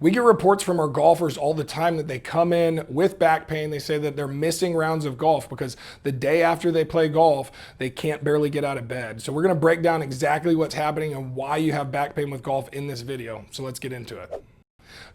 We get reports from our golfers all the time that they come in with back pain. They say that they're missing rounds of golf because the day after they play golf, they can't barely get out of bed. So we're going to break down exactly what's happening and why you have back pain with golf in this video. So let's get into it.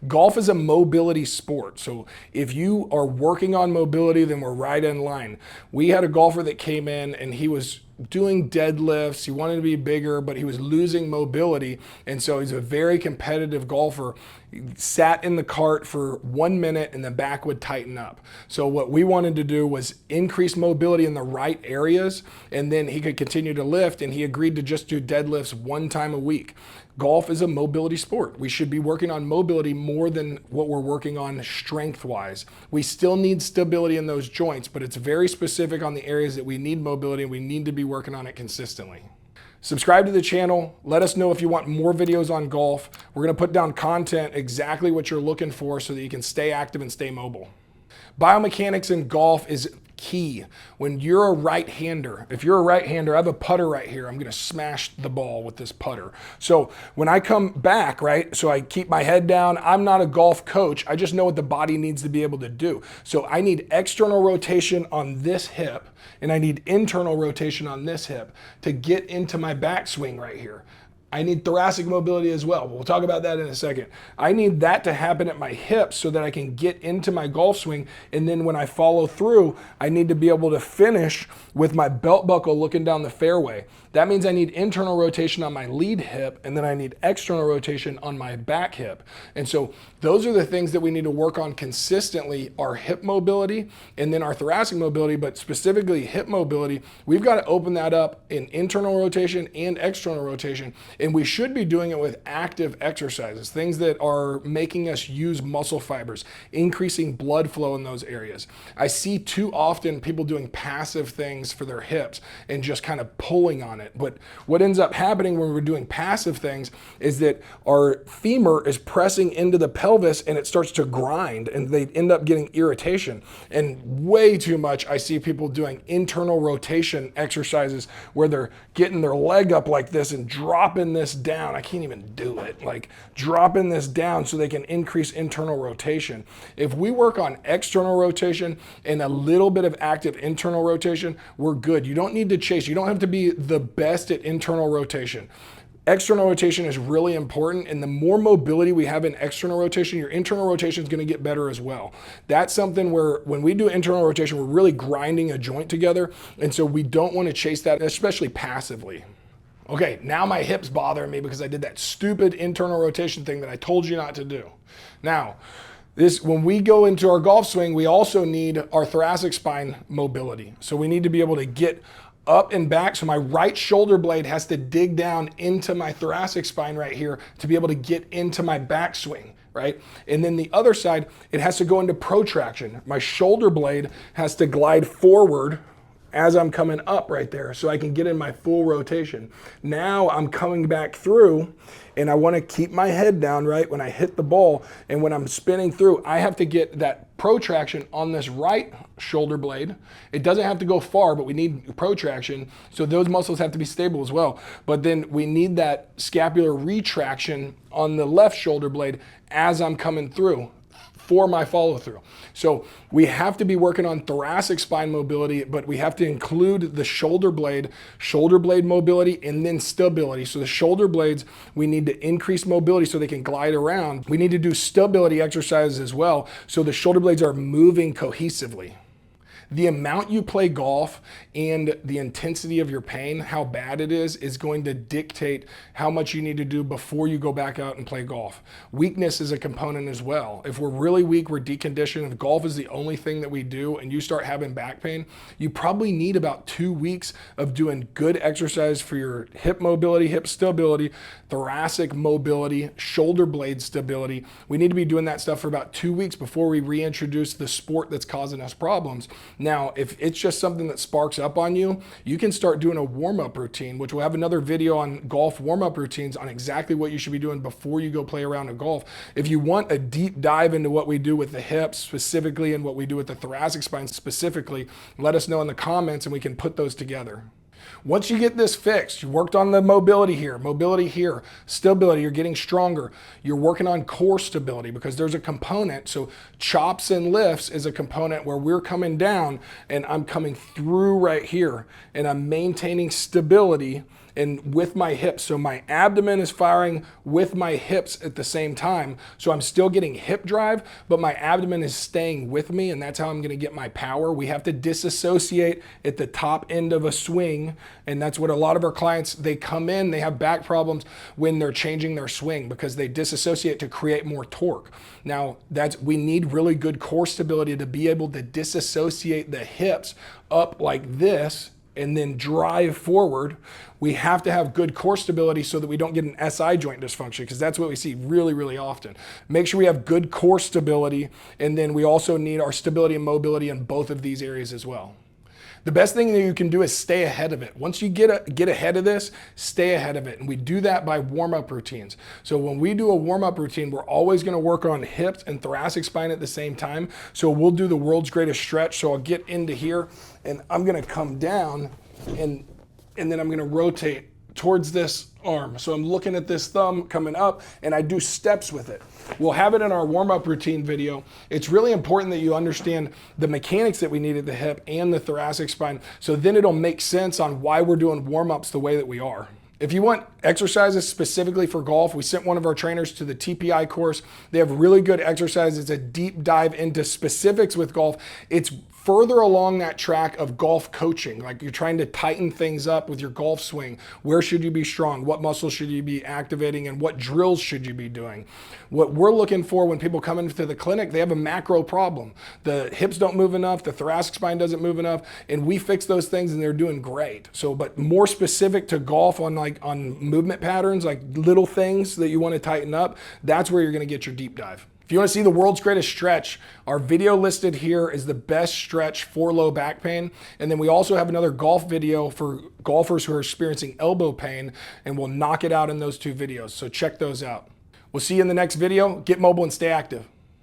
Golf is a mobility sport. So if you are working on mobility, then we're right in line. We had a golfer that came in and he was doing deadlifts. He wanted to be bigger, but he was losing mobility. And so he's a very competitive golfer. He sat in the cart for 1 minute and the back would tighten up. So what we wanted to do was increase mobility in the right areas, and then he could continue to lift, and he agreed to just do deadlifts 1 time a week. Golf is a mobility sport. We should be working on mobility more than what we're working on strength-wise. We still need stability in those joints, but it's very specific on the areas that we need mobility and we need to be working on it consistently. Subscribe to the channel. Let us know if you want more videos on golf. We're going to put down content exactly what you're looking for so that you can stay active and stay mobile. Biomechanics in golf is key. When you're a right-hander, if you're a right-hander, I have a putter right here. I'm going to smash the ball with this putter. So when I come back, right, so I keep my head down. I'm not a golf coach. I just know what the body needs to be able to do. So I need external rotation on this hip, and I need internal rotation on this hip to get into my backswing right here. I need thoracic mobility as well. We'll talk about that in a second. I need that to happen at my hips so that I can get into my golf swing. And then when I follow through, I need to be able to finish with my belt buckle looking down the fairway. That means I need internal rotation on my lead hip, and then I need external rotation on my back hip. And so those are the things that we need to work on consistently, our hip mobility and then our thoracic mobility, but specifically hip mobility. We've got to open that up in internal rotation and external rotation. And we should be doing it with active exercises, things that are making us use muscle fibers, increasing blood flow in those areas. I see too often people doing passive things for their hips and just kind of pulling on it. But what ends up happening when we're doing passive things is that our femur is pressing into the pelvis and it starts to grind and they end up getting irritation. And way too much I see people doing internal rotation exercises where they're getting their leg up like this and dropping this down. I can't even do it. Like dropping this down so they can increase internal rotation. If we work on external rotation and a little bit of active internal rotation, we're good. You don't need to chase. You don't have to be the best at internal rotation. External rotation is really important, and the more mobility we have in external rotation, your internal rotation is going to get better as well. That's something where when we do internal rotation, we're really grinding a joint together, and so we don't want to chase that, especially passively. Okay, now my hip's bothering me because I did that stupid internal rotation thing that I told you not to do. Now, when we go into our golf swing, we also need our thoracic spine mobility. So we need to be able to get up and back. So my right shoulder blade has to dig down into my thoracic spine right here to be able to get into my backswing, right? And then the other side, it has to go into protraction. My shoulder blade has to glide forward as I'm coming up right there so I can get in my full rotation. Now I'm coming back through and I want to keep my head down, right, when I hit the ball. And when I'm spinning through, I have to get that protraction on this right shoulder blade. It doesn't have to go far, but we need protraction. So those muscles have to be stable as well. But then we need that scapular retraction on the left shoulder blade as I'm coming through for my follow through. So we have to be working on thoracic spine mobility, but we have to include the shoulder blade mobility, and then stability. So the shoulder blades, we need to increase mobility so they can glide around. We need to do stability exercises as well, so the shoulder blades are moving cohesively. The amount you play golf and the intensity of your pain, how bad it is going to dictate how much you need to do before you go back out and play golf. Weakness is a component as well. If we're really weak, we're deconditioned, if golf is the only thing that we do and you start having back pain, you probably need about 2 weeks of doing good exercise for your hip mobility, hip stability, thoracic mobility, shoulder blade stability. We need to be doing that stuff for about 2 weeks before we reintroduce the sport that's causing us problems. Now, if it's just something that sparks up on you, you can start doing a warm-up routine, which we'll have another video on golf warm-up routines on exactly what you should be doing before you go play a round of golf. If you want a deep dive into what we do with the hips specifically and what we do with the thoracic spine specifically, let us know in the comments and we can put those together. Once you get this fixed, you worked on the mobility here, stability, you're getting stronger. You're working on core stability because there's a component. So chops and lifts is a component where we're coming down and I'm coming through right here and I'm maintaining stability and with my hips. So my abdomen is firing with my hips at the same time. So I'm still getting hip drive, but my abdomen is staying with me, and that's how I'm gonna get my power. We have to disassociate at the top end of a swing, and that's what a lot of our clients, they come in, they have back problems when they're changing their swing because they disassociate to create more torque. Now, we need really good core stability to be able to disassociate the hips up like this and then drive forward. We have to have good core stability so that we don't get an SI joint dysfunction, because that's what we see really, really often. Make sure we have good core stability, and then we also need our stability and mobility in both of these areas as well. The best thing that you can do is stay ahead of it. Once you get ahead of this, stay ahead of it. And we do that by warm-up routines. So when we do a warm-up routine, we're always gonna work on hips and thoracic spine at the same time. So we'll do the world's greatest stretch. So I'll get into here and I'm gonna come down and then I'm gonna rotate towards this arm. So I'm looking at this thumb coming up and I do steps with it. We'll have it in our warm-up routine video. It's really important that you understand the mechanics that we need at the hip and the thoracic spine, so then it'll make sense on why we're doing warm-ups the way that we are. If you want exercises specifically for golf, we sent one of our trainers to the TPI course. They have really good exercises. It's a deep dive into specifics with golf. It's further along that track of golf coaching, like you're trying to tighten things up with your golf swing. Where should you be strong? What muscles should you be activating? And what drills should you be doing? What we're looking for when people come into the clinic, they have a macro problem. The hips don't move enough, the thoracic spine doesn't move enough, and we fix those things and they're doing great. So, but more specific to golf on movement patterns, like little things that you want to tighten up, that's where you're going to get your deep dive. If you want to see the world's greatest stretch, our video listed here is the best stretch for low back pain. And then we also have another golf video for golfers who are experiencing elbow pain, and we'll knock it out in those two videos. So check those out. We'll see you in the next video. Get mobile and stay active.